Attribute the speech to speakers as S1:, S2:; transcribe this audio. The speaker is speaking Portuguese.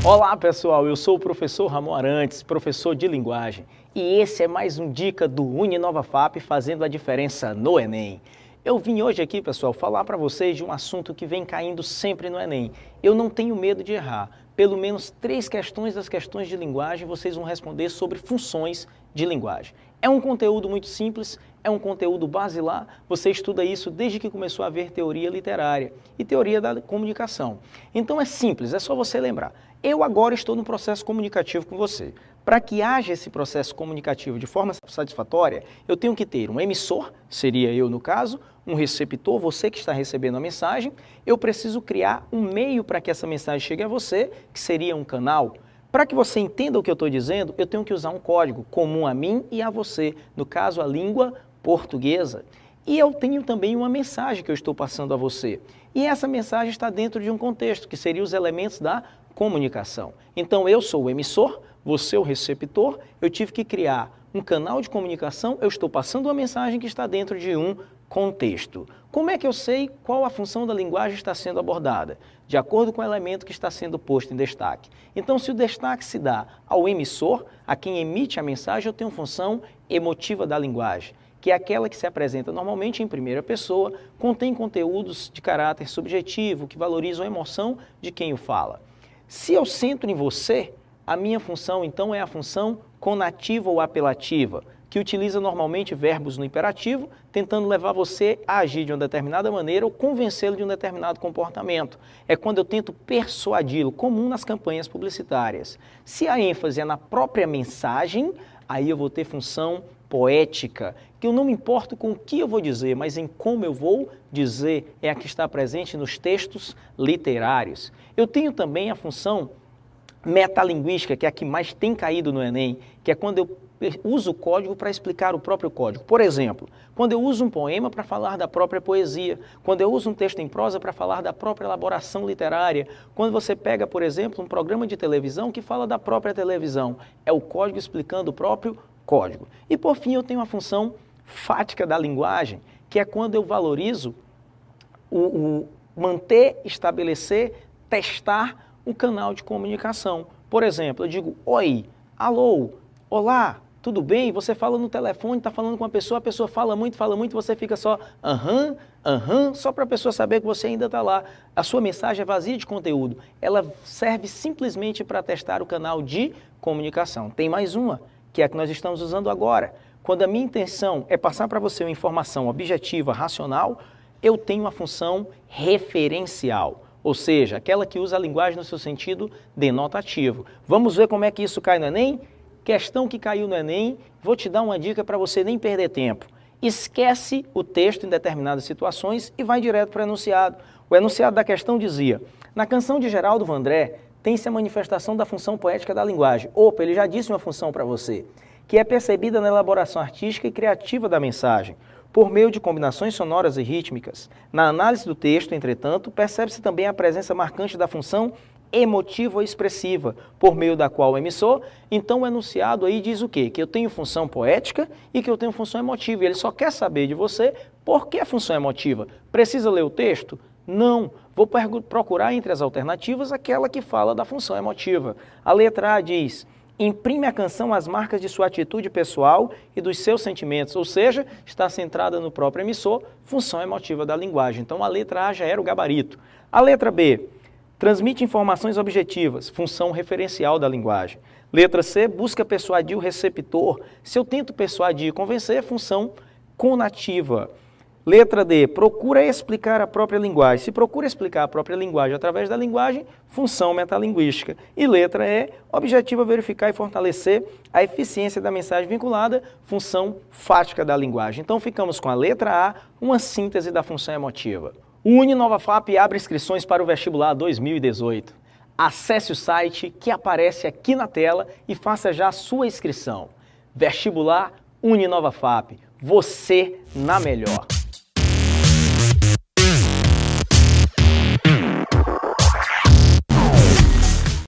S1: Olá pessoal, eu sou o professor Ramon Arantes, professor de linguagem, e esse é mais um Dica do UniNovaFap fazendo a diferença no Enem. Eu vim hoje aqui, pessoal, falar para vocês de um assunto que vem caindo sempre no Enem. Eu não tenho medo de errar. Pelo menos 3 questões das questões de linguagem vocês vão responder sobre funções de linguagem. É um conteúdo muito simples, é um conteúdo basilar, você estuda isso desde que começou a ver teoria literária e teoria da comunicação. Então é simples, é só você lembrar. Eu agora estou no processo comunicativo com você. Para que haja esse processo comunicativo de forma satisfatória, eu tenho que ter um emissor, seria eu no caso, um receptor, você que está recebendo a mensagem. Eu preciso criar um meio para que essa mensagem chegue a você, que seria um canal. Para que você entenda o que eu estou dizendo, eu tenho que usar um código comum a mim e a você, no caso a língua portuguesa. E eu tenho também uma mensagem que eu estou passando a você. E essa mensagem está dentro de um contexto, que seria os elementos da comunicação. Então eu sou o emissor, você o receptor, eu tive que criar um canal de comunicação, eu estou passando uma mensagem que está dentro de um contexto. Como é que eu sei qual a função da linguagem está sendo abordada? De acordo com o elemento que está sendo posto em destaque. Então, se o destaque se dá ao emissor, a quem emite a mensagem, eu tenho função emotiva da linguagem, que é aquela que se apresenta normalmente em primeira pessoa, contém conteúdos de caráter subjetivo, que valorizam a emoção de quem o fala. Se eu centro em você, a minha função, então, é a função conativa ou apelativa, que utiliza normalmente verbos no imperativo, tentando levar você a agir de uma determinada maneira ou convencê-lo de um determinado comportamento. É quando eu tento persuadi-lo, comum nas campanhas publicitárias. Se a ênfase é na própria mensagem, aí eu vou ter função poética, que eu não me importo com o que eu vou dizer, mas em como eu vou dizer, é a que está presente nos textos literários. Eu tenho também a função metalinguística, que é a que mais tem caído no Enem, que é quando eu uso o código para explicar o próprio código. Por exemplo, quando eu uso um poema para falar da própria poesia, quando eu uso um texto em prosa para falar da própria elaboração literária, quando você pega, por exemplo, um programa de televisão que fala da própria televisão, é o código explicando o próprio código. E por fim eu tenho a função fática da linguagem, que é quando eu valorizo o manter, estabelecer, testar um canal de comunicação. Por exemplo, eu digo, oi, alô, olá, tudo bem? Você fala no telefone, está falando com a pessoa fala muito, você fica só aham, aham, só para a pessoa saber que você ainda está lá. A sua mensagem é vazia de conteúdo, ela serve simplesmente para testar o canal de comunicação. Tem mais uma, que é a que nós estamos usando agora. Quando a minha intenção é passar para você uma informação objetiva, racional, eu tenho a função referencial. Ou seja, aquela que usa a linguagem no seu sentido denotativo. Vamos ver como é que isso cai no Enem? Questão que caiu no Enem, vou te dar uma dica para você nem perder tempo. Esquece o texto em determinadas situações e vai direto para o enunciado. O enunciado da questão dizia, na canção de Geraldo Vandré, tem-se a manifestação da função poética da linguagem. Opa, ele já disse uma função para você, que é percebida na elaboração artística e criativa da mensagem, por meio de combinações sonoras e rítmicas. Na análise do texto, entretanto, percebe-se também a presença marcante da função emotiva ou expressiva, por meio da qual o emissor, então o enunciado aí diz o quê? Que eu tenho função poética e que eu tenho função emotiva. E ele só quer saber de você por que a função emotiva. Precisa ler o texto? Não. Vou procurar entre as alternativas aquela que fala da função emotiva. A letra A diz, imprime a canção as marcas de sua atitude pessoal e dos seus sentimentos, ou seja, está centrada no próprio emissor, função emotiva da linguagem. Então a letra A já era o gabarito. A letra B, transmite informações objetivas, função referencial da linguagem. Letra C, busca persuadir o receptor. Se eu tento persuadir e convencer, função conativa. Letra D, procura explicar a própria linguagem. Se procura explicar a própria linguagem através da linguagem, função metalinguística. E letra E, objetivo verificar e fortalecer a eficiência da mensagem vinculada, função fática da linguagem. Então ficamos com a letra A, uma síntese da função emotiva. O UniNovaFap abre inscrições para o vestibular 2018. Acesse o site que aparece aqui na tela e faça já a sua inscrição. Vestibular UniNovaFap, você na melhor.